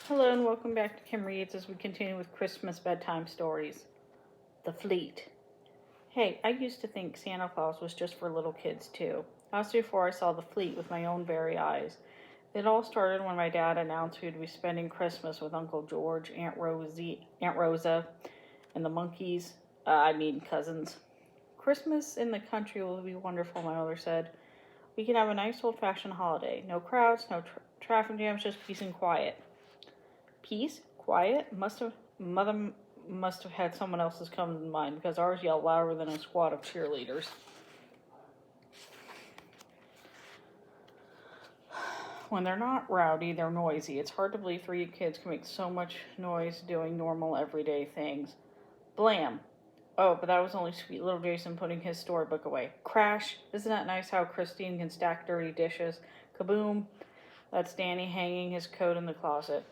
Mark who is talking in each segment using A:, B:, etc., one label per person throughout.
A: Hello and welcome back to Kim Reads as we continue with Christmas bedtime stories. The Fleet. Hey, I used to think Santa Claus was just for little kids too. That was before I saw the fleet with my own very eyes. It all started when my dad announced we'd be spending Christmas with Uncle George, Aunt Rosa, and the monkeys. Cousins. Christmas in the country will be wonderful, my mother said. We can have a nice old-fashioned holiday. No crowds, no traffic jams, just peace and quiet. Peace? Quiet? Mother must have had someone else's come in mind because ours yelled louder than a squad of cheerleaders. When they're not rowdy, they're noisy. It's hard to believe three kids can make so much noise doing normal everyday things. Blam! Oh, but that was only sweet little Jason putting his storybook away. Crash! Isn't that nice how Christine can stack dirty dishes? Kaboom! That's Danny hanging his coat in the closet.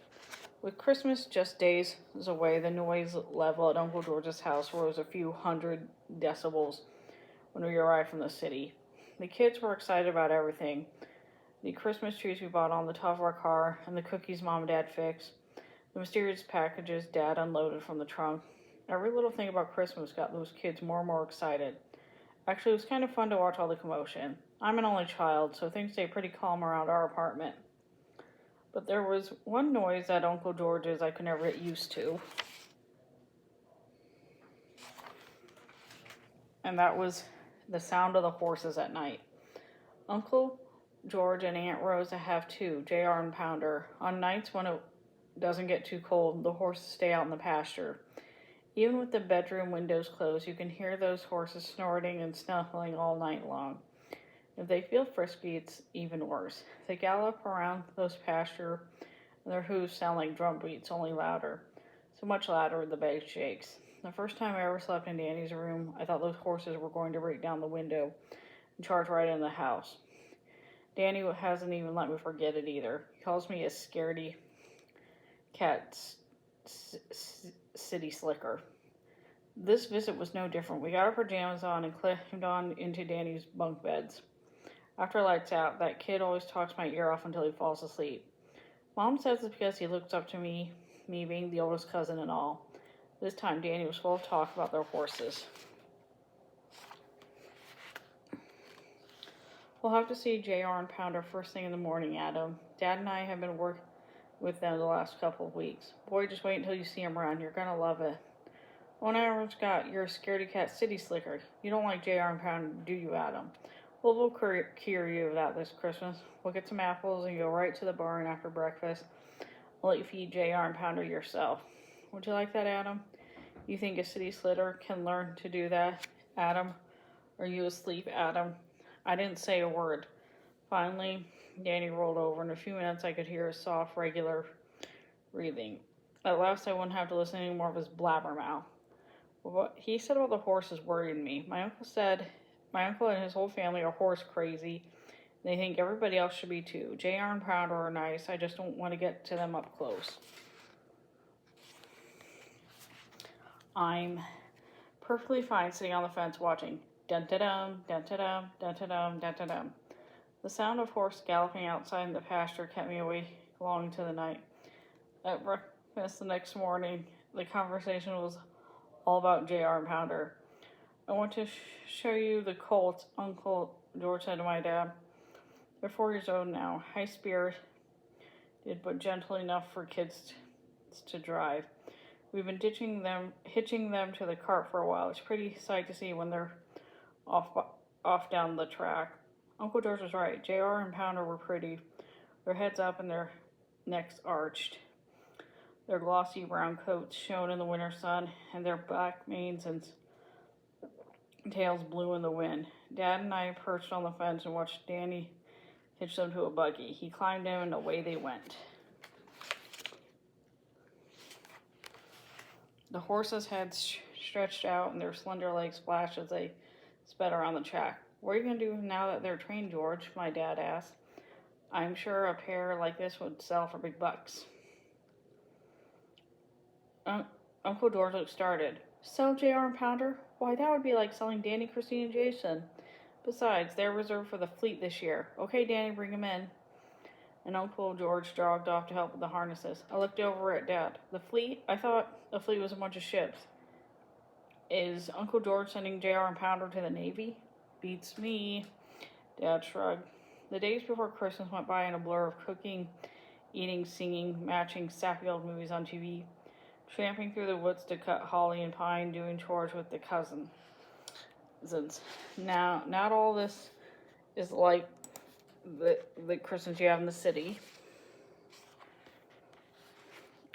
A: With Christmas just days away, the noise level at Uncle George's house rose a few hundred decibels when we arrived from the city. The kids were excited about everything. The Christmas trees we bought on the top of our car, and the cookies Mom and Dad fixed, the mysterious packages Dad unloaded from the trunk. Every little thing about Christmas got those kids more and more excited. Actually, it was kind of fun to watch all the commotion. I'm an only child, so things stayed pretty calm around our apartment. But there was one noise at Uncle George's I could never get used to. And that was the sound of the horses at night. Uncle George and Aunt Rosa have two, JR and Pounder. On nights when it doesn't get too cold, the horses stay out in the pasture. Even with the bedroom windows closed, you can hear those horses snorting and snuffling all night long. If they feel frisky, it's even worse. They gallop around those pastures, and their hooves sound like drum beats, only louder. So much louder the bed shakes. The first time I ever slept in Danny's room, I thought those horses were going to break down the window and charge right in the house. Danny hasn't even let me forget it either. He calls me a scaredy cat city slicker. This visit was no different. We got our pajamas on and climbed on into Danny's bunk beds. After lights out, that kid always talks my ear off until he falls asleep. Mom says it's because he looks up to me being the oldest cousin and all. This time, Danny was full of talk about their horses. We'll have to see JR and Pounder first thing in the morning, Adam. Dad and I have been working with them the last couple of weeks. Boy, just wait until you see them around. You're gonna love it. Oh, now Scott, you're a scaredy cat city slicker. You don't like JR and Pounder, do you, Adam? Well, we'll cure you of that this Christmas. We'll get some apples and go right to the barn after breakfast. I'll let you feed JR and Pounder yourself. Would you like that, Adam? You think a city slicker can learn to do that, Adam? Are you asleep, Adam? I didn't say a word. Finally, Danny rolled over. In a few minutes, I could hear his soft, regular breathing. At last, I wouldn't have to listen anymore of his blabbermouth. What he said about the horses worried me. My uncle and his whole family are horse crazy. They think everybody else should be too. JR and Pounder are nice. I just don't want to get to them up close. I'm perfectly fine sitting on the fence watching. Dun-ta-dum, dun-ta-dum, dun-ta-dum, dun-ta-dum. The sound of horse galloping outside in the pasture kept me awake long into the night. At breakfast the next morning, the conversation was all about JR and Pounder. I want to show you the colts, Uncle George said to my dad. They're 4 years old now, high-spirited, but gentle enough for kids to drive. We've been hitching them to the cart for a while. It's a pretty sight to see when they're off down the track. Uncle George was right. JR and Pounder were pretty, their heads up and their necks arched. Their glossy brown coats shone in the winter sun, and their black manes and tails blew in the wind. Dad and I perched on the fence and watched Danny hitch them to a buggy. He climbed in and away they went. The horses' heads stretched out and their slender legs flashed as they sped around the track. What are you going to do now that they're trained, George? My dad asked. I'm sure a pair like this would sell for big bucks. Uncle George looked startled. Sell JR and Pounder? Why, that would be like selling Danny, Christine, and Jason. Besides, they're reserved for the fleet this year. Okay, Danny, bring them in. and Uncle George jogged off to help with the harnesses. I looked over at Dad. The fleet? I thought a fleet was a bunch of ships. Is Uncle George sending JR and Pounder to the Navy? Beats me. Dad shrugged. The days before Christmas went by in a blur of cooking, eating, singing, matching sappy old movies on TV, tramping through the woods to cut holly and pine, doing chores with the cousins. Now, not all this is like the Christmas you have in the city,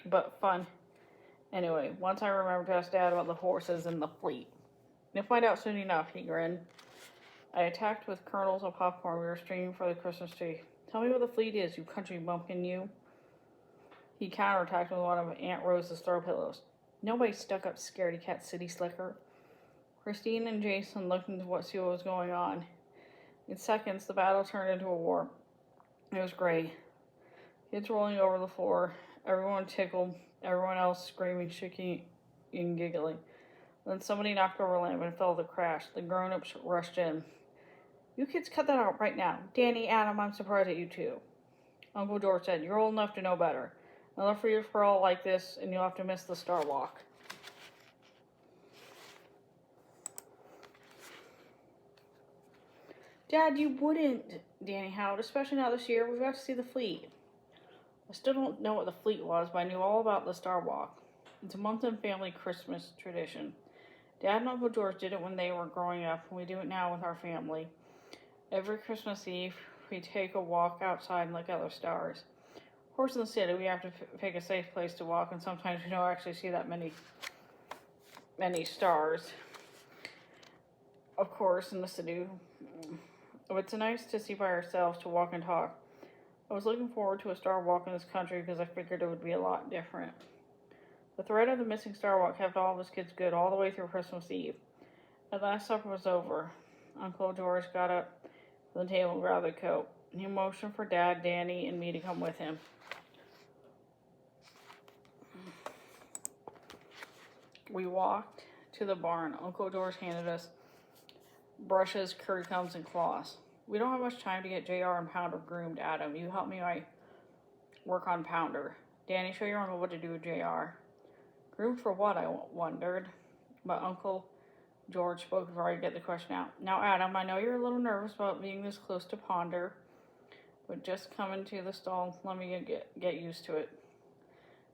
A: but fun. Anyway, once I remembered to ask Dad about the horses and the fleet. You'll find out soon enough, he grinned. I attacked with kernels of popcorn we were streaming for the Christmas tree. Tell me what the fleet is, you country bumpkin, you. He counterattacked with one of Aunt Rose's throw pillows. Nobody stuck up scaredy cat city slicker. Christine and Jason looked into see what was going on. In seconds, the battle turned into a war. It was great. Kids rolling over the floor, everyone tickled, everyone else screaming, shaking, and giggling. Then somebody knocked over a lamp and fell with a crash. The grown-ups rushed in. You kids cut that out right now. Danny, Adam, I'm surprised at you two. Uncle George said, you're old enough to know better. Another free-for-all like this, and you'll have to miss the Star Walk. Dad, you wouldn't, Danny howled, especially not this year. We've got to see the fleet. I still don't know what the fleet was, but I knew all about the Star Walk. It's a Munson family Christmas tradition. Dad and Uncle George did it when they were growing up, and we do it now with our family. Every Christmas Eve, we take a walk outside and look at the stars. Of course, in the city, we have to pick a safe place to walk, and sometimes we don't actually see that many stars. Of course, in the city, it's nice to see by ourselves, to walk and talk. I was looking forward to a star walk in this country because I figured it would be a lot different. The threat of the missing Star Walk kept all of us kids good all the way through Christmas Eve. At last supper was over. Uncle George got up from the table and grabbed the coat. He motioned for Dad, Danny, and me to come with him. We walked to the barn. Uncle George handed us brushes, curry combs, and cloths. We don't have much time to get JR and Pounder groomed, Adam. You help me work on Pounder. Danny, show your uncle what to do with JR. Groomed for what, I wondered. But Uncle George spoke before I get the question out. Now, Adam, I know you're a little nervous about being this close to Pounder, but just come into the stall. Let me get used to it.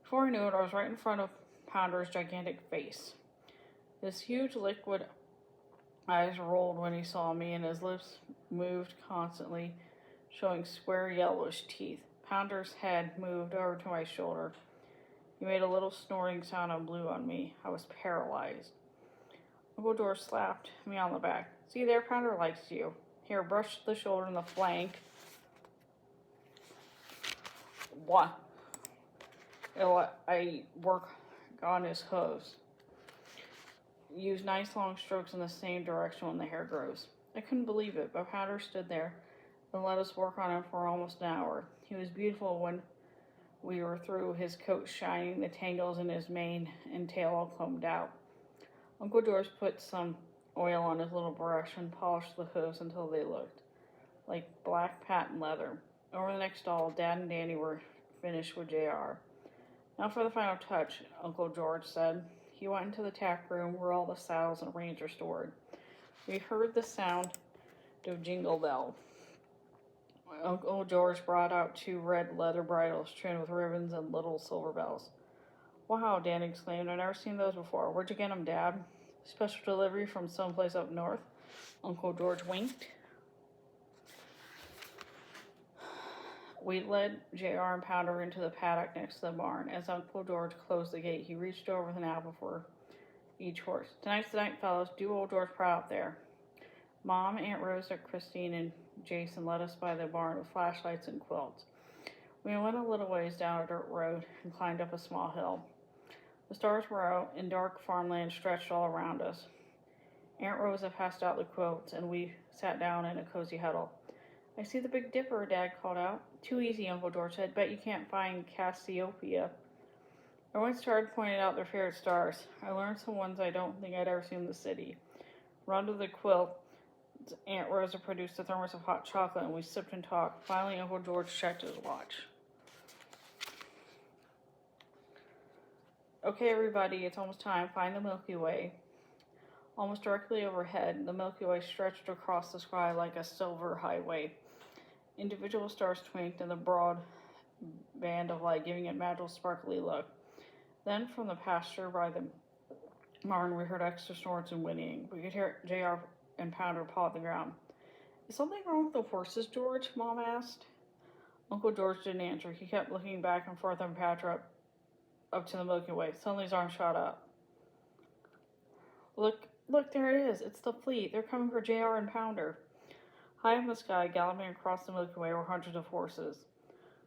A: Before I knew it, I was right in front of Pounder's gigantic face. His huge liquid eyes rolled when he saw me, and his lips moved constantly, showing square yellowish teeth. Pounder's head moved over to my shoulder. He made a little snorting sound and blew on me. I was paralyzed. Uncle George slapped me on the back. See there, Pounder likes you. Here, brush the shoulder and the flank. What? I work on his hooves. Use nice long strokes in the same direction when the hair grows. I couldn't believe it, but Pounder stood there and let us work on him for almost an hour. He was beautiful when we were through, his coat shining, the tangles in his mane and tail all combed out. Uncle George put some oil on his little brush and polished the hooves until they looked like black patent leather. Over the next stall, Dad and Danny were finished with JR. Now for the final touch, Uncle George said. He went into the tack room where all the saddles and reins are stored. We heard the sound of jingle bell. Uncle George brought out 2 red leather bridles trimmed with ribbons and little silver bells. Wow, Dan exclaimed. I've never seen those before. Where'd you get them, Dad? Special delivery from someplace up north. Uncle George winked. We led JR and Pounder into the paddock next to the barn. As Uncle George closed the gate, he reached over with an apple for each horse. Tonight's the night, fellows. Do old George proud out there. Mom, Aunt Rosa, Christine, and Jason led us by the barn with flashlights and quilts. We went a little ways down a dirt road and climbed up a small hill. The stars were out, and dark farmland stretched all around us. Aunt Rosa passed out the quilts, and we sat down in a cozy huddle. I see the Big Dipper, Dad called out. Too easy, Uncle George said. Bet you can't find Cassiopeia. Everyone started pointing out their favorite stars. I learned some ones I don't think I'd ever seen in the city. Rhonda the quilt Aunt Rosa produced a thermos of hot chocolate, and we sipped and talked. Finally, Uncle George checked his watch. Okay, everybody, it's almost time. Find the Milky Way. Almost directly overhead, the Milky Way stretched across the sky like a silver highway. Individual stars twinked in the broad band of light, giving it a magical, sparkly look. Then, from the pasture by the barn, we heard extra snorts and whinnying. We could hear JR and Pounder paw at the ground. Is something wrong with the horses, George? Mom asked. Uncle George didn't answer. He kept looking back and forth on Patra up to the Milky Way. Suddenly his arm shot up. Look, there it is. It's the fleet. They're coming for JR and Pounder. High in the sky, galloping across the Milky Way, were hundreds of horses.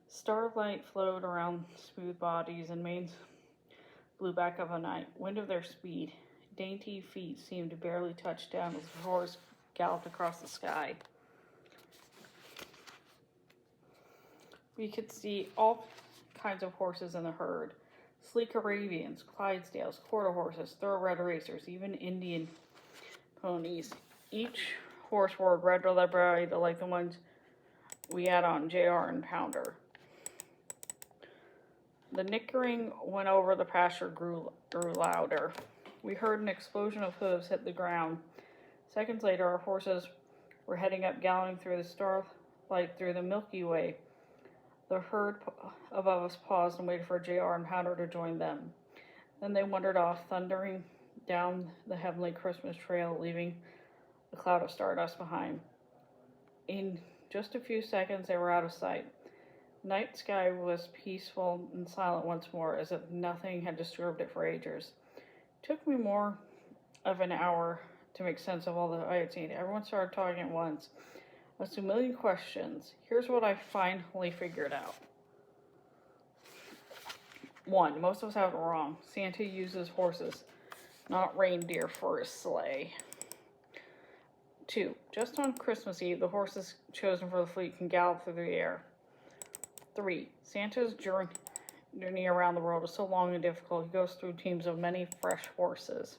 A: Starlight flowed around smooth bodies, and manes blew back of the night. Wind of their speed. Dainty feet seemed to barely touch down as the horse galloped across the sky. We could see all kinds of horses in the herd. Sleek Arabians, Clydesdales, quarter horses, thoroughbred racers, even Indian ponies. Each horse wore red leather like the ones we had on JR and Pounder. The nickering went over the pasture grew louder. We heard an explosion of hooves hit the ground. Seconds later, our horses were heading up, galloping through the starlight through the Milky Way. The herd above us paused and waited for JR and Pounder to join them. Then they wandered off, thundering down the heavenly Christmas trail, leaving a cloud of stardust behind. In just a few seconds, they were out of sight. Night sky was peaceful and silent once more, as if nothing had disturbed it for ages. It took me more of an hour to make sense of all that I had seen. Everyone started talking at once. I asked a million questions. Here's what I finally figured out. 1. Most of us have it wrong. Santa uses horses, not reindeer, for his sleigh. 2. Just on Christmas Eve, the horses chosen for the fleet can gallop through the air. 3. Santa's journey around the world is so long and difficult, he goes through teams of many fresh horses.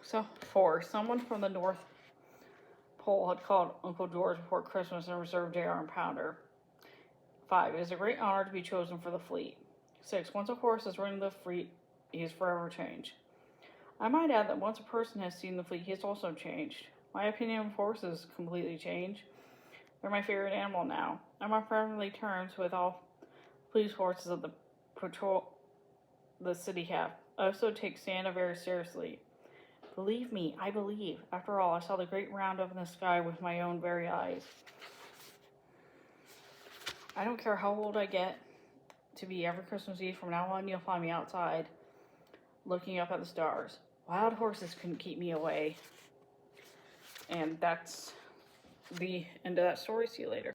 A: So, 4. Someone from the North Pole had called Uncle George before Christmas and reserved JR and Pounder. 5. It is a great honor to be chosen for the fleet. 6. Once a horse has ridden the fleet, he is forever changed. I might add that once a person has seen the fleet, he has also changed. My opinion of horses completely changed. They're my favorite animal now. I'm on friendly terms with all police horses of the patrol the city have. I also take Santa very seriously. Believe me, I believe. After all, I saw the great round up in the sky with my own very eyes. I don't care how old I get to be, every Christmas Eve from now on, you'll find me outside looking up at the stars. Wild horses couldn't keep me away. And that's the end of that story. See you later.